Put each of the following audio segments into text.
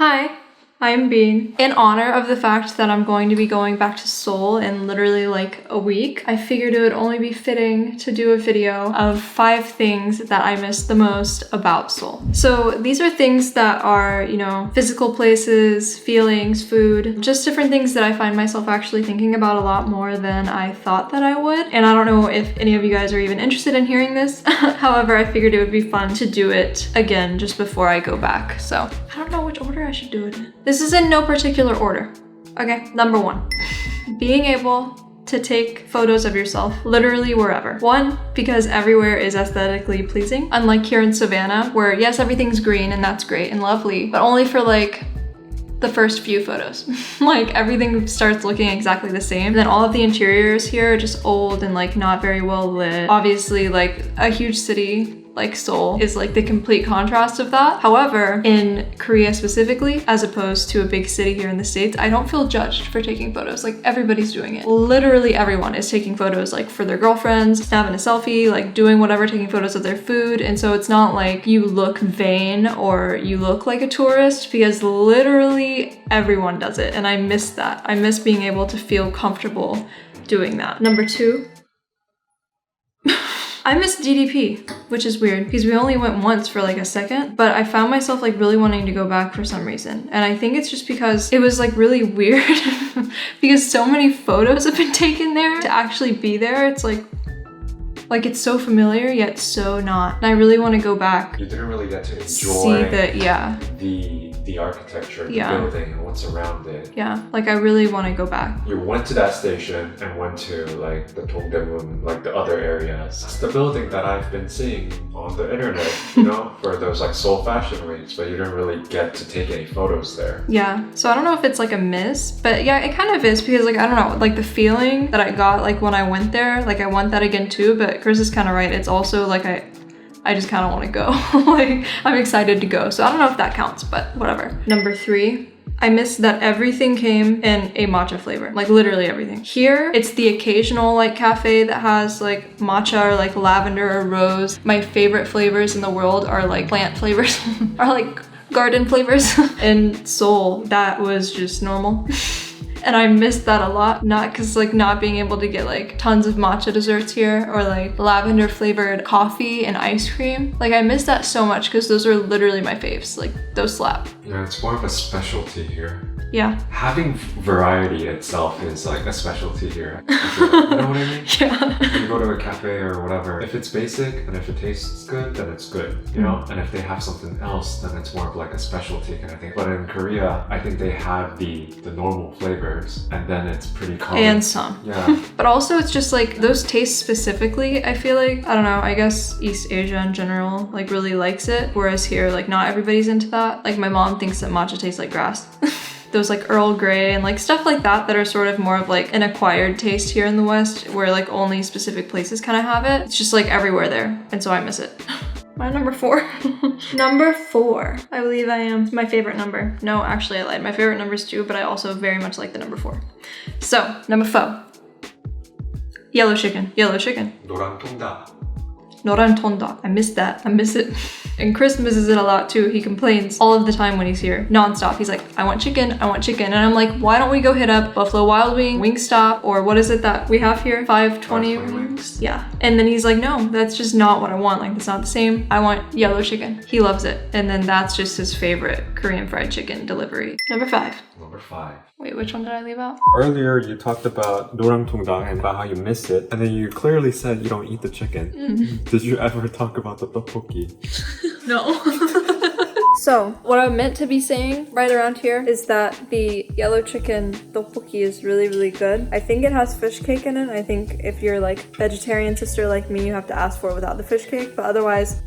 Hi, I'm Bean. In honor of the fact that I'm going to be going back to Seoul in literally like a week, I figured it would only be fitting to do a video of 5 things that I miss the most about Seoul. So these are things that are, you know, physical places, feelings, food, just different things that I find myself actually thinking about a lot more than I thought that I would. And I don't know if any of you guys are even interested in hearing this. However, I figured it would be fun to do it again just before I go back. So I don't know which order I should do it in. This is in no particular order. Okay, number 1, being able to take photos of yourself literally wherever. 1, because everywhere is aesthetically pleasing. Unlike here in Savannah, where yes, everything's green and that's great and lovely, but only for like the first few photos. Like everything starts looking exactly the same. And then all of the interiors here are just old and like not very well lit. Obviously, like a huge city like Seoul is like the complete contrast of that. However, in Korea specifically, as opposed to a big city here in the States, I don't feel judged for taking photos. Like everybody's doing it. Literally everyone is taking photos like for their girlfriends, snapping a selfie, like doing whatever, taking photos of their food. And so it's not like you look vain or you look like a tourist, because literally everyone does it. And I miss that. I miss being able to feel comfortable doing that. Number 2, I miss DDP, which is weird because we only went once for like a second, but I found myself like really wanting to go back for some reason. And I think it's just because it was like really weird because so many photos have been taken there to actually be there. It's like it's so familiar yet so not. And I really want to go back. You didn't really get to enjoy the architecture, the building, and what's around it. Yeah, like I really want to go back. You went to that station and went to like the Dongdaemun, like the other areas. It's the building that I've been seeing on the internet, you know, for those like Seoul Fashion Weeks, but you didn't really get to take any photos there. Yeah, so I don't know if it's like a miss, but yeah, it kind of is because like, I don't know, like the feeling that I got like when I went there, like I want that again too, but Kris is kind of right. It's also like I just kind of want to go. Like I'm excited to go. So I don't know if that counts, but whatever. Number 3, I miss that everything came in a matcha flavor, like literally everything. Here, it's the occasional like cafe that has like matcha or like lavender or rose. My favorite flavors in the world are like plant flavors, are like garden flavors. In Seoul, that was just normal. And I missed that a lot, not because like not being able to get like tons of matcha desserts here or like lavender flavored coffee and ice cream. Like I miss that so much because those are literally my faves, like those slap. Yeah, it's more of a specialty here. Yeah. Having variety itself is like a specialty here. You know what I mean? Yeah. You go to a cafe or whatever, if it's basic and if it tastes good, then it's good, you know? And if they have something else, then it's more of like a specialty kind of thing. But in Korea, I think they have the normal flavors and then it's pretty common. And some. Yeah. But also it's just like those tastes specifically, I feel like, I don't know, I guess East Asia in general like really likes it. Whereas here, like not everybody's into that. Like my mom thinks that matcha tastes like grass. Those like Earl Grey and like stuff like that are sort of more of like an acquired taste here in the West where like only specific places kind of have it. It's just like everywhere there. And so I miss it. My number 4. Number 4, I believe I am. It's my favorite number. No, actually I lied. My favorite number is 2, but I also very much like the number 4. So, number 4. Yellow chicken. Yellow chicken. 노랑 통닭. 노란 통닭. I miss that. I miss it. And Kris misses it a lot too. He complains all of the time when he's here, nonstop. He's like, I want chicken, I want chicken. And I'm like, why don't we go hit up Buffalo Wild Wing, Wingstop, or what is it that we have here? 520 wings? Yeah. And then he's like, no, that's just not what I want. Like, that's not the same. I want yellow chicken. He loves it. And then that's just his favorite Korean fried chicken delivery. Number 5. Number 5. Wait, which one did I leave out? Earlier, you talked about 노랑통닭 and about how you miss it, and then you clearly said you don't eat the chicken. Mm-hmm. Did you ever talk about the tteokbokki? No. So, what I meant to be saying right around here is that the yellow chicken tteokbokki is really, really good. I think it has fish cake in it. I think if you're like vegetarian sister like me, you have to ask for it without the fish cake, but otherwise,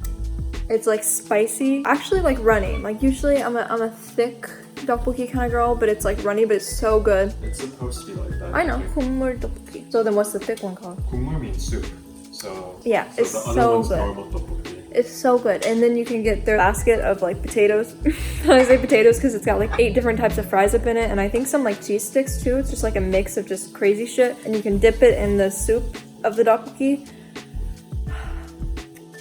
it's like spicy. Actually like runny. Like usually I'm a thick tteokbokki kind of girl, but it's like runny, but it's so good. It's supposed to be like that. I know, 국물 tteokbokki. So then what's the thick one called? 국물 means soup. So yeah, it's the other so one's good. normal tteokbokki. It's so good. And then you can get their basket of like potatoes. I say potatoes because it's got like 8 different types of fries up in it, and I think some like cheese sticks too. It's just like a mix of just crazy shit, and you can dip it in the soup of the tteokbokki.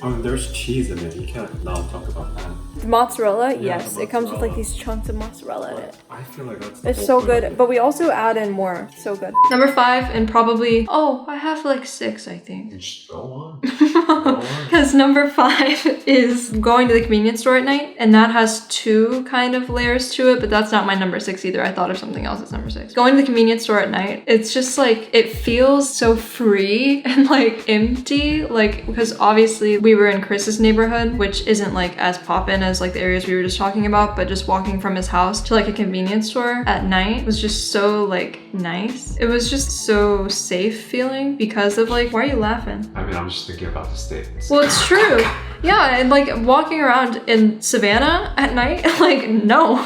Oh, there's cheese in it. You can't not talk about that. Mozzarella, Yeah, yes. the It comes with like mozzarella. these chunks of mozzarella in it. I feel like that's the It's whole so point of good, it. but we also add in more. So good. Number 5, and probably, oh, I have like 6, I think. Just go on. Go on. Because number 5 is going to the convenience store at night, and that has 2 kind of layers to it, but that's not my number 6 either. I thought of something else as number 6. Going to the convenience store at night, it's just like, it feels so free and like empty, like, because obviously we were in Chris's neighborhood, which isn't like as poppin' as like the areas we were just talking about, but just walking from his house to like a convenience store at night was just so like nice. It was just so safe feeling because of like, why are you laughing? I mean, I'm just thinking about the statements. Well, it's true. Yeah, and like walking around in Savannah at night, like no,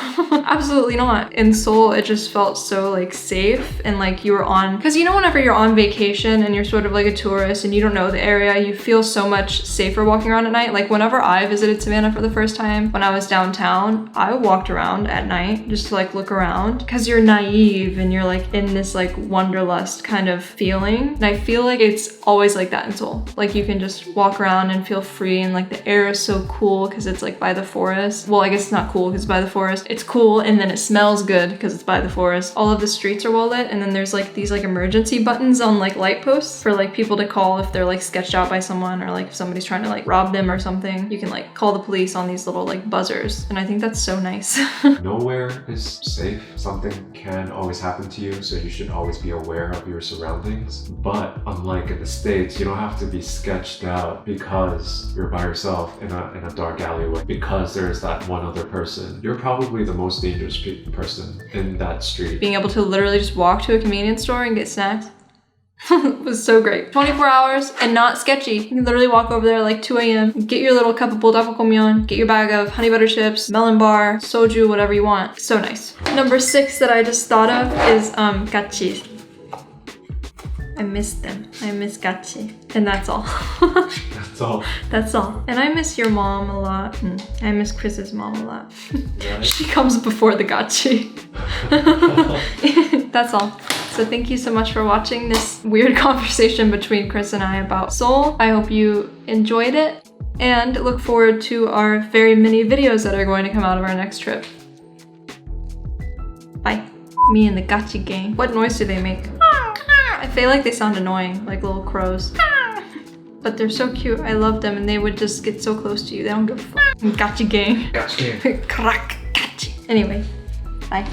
absolutely not. In Seoul, it just felt so like safe and like you were on, because you know whenever you're on vacation and you're sort of like a tourist and you don't know the area, you feel so much safer walking around at night. Like whenever I visited Savannah for the first time, when I was downtown, I walked around at night just to like look around because you're naive and you're like in this like wanderlust kind of feeling. And I feel like it's always like that in Seoul. Like you can just walk around and feel free and like the air is so cool because it's like by the forest. Well, I guess it's not cool because it's by the forest. It's cool and then it smells good because it's by the forest. All of the streets are well lit, and then there's like these like emergency buttons on like light posts for like people to call if they're like sketched out by someone, or like if somebody's trying to like rob them or something. You can like call the police on these little like buzzers, and I think that's so nice. Nowhere is safe. Something can always happen to you, so you should always be aware of your surroundings. But unlike in the States, you don't have to be sketched out because you're by yourself in a dark alleyway, because there's that one other person. You're probably the most dangerous person in that street. Being able to literally just walk to a convenience store and get snacks was so great. 24 hours and not sketchy. You can literally walk over there like 2 a.m. get your little cup of bulldapple, get your bag of honey butter chips, melon bar, soju, whatever you want. So nice. Number 6 that I just thought of is gachis. I miss them. I miss gachi. And that's all. That's all. That's all. And I miss your mom a lot. I miss Chris's mom a lot. Right? She comes before the gachi. That's all. So thank you so much for watching this weird conversation between Chris and I about Seoul. I hope you enjoyed it and look forward to our very mini videos that are going to come out of our next trip. Bye. Me and the gachi gang. What noise do they make? I feel like they sound annoying, like little crows. But they're so cute. I love them, and they would just get so close to you. They don't give a fuck. Gachi gang. Gachi gang. Crack, gachi. Anyway, bye.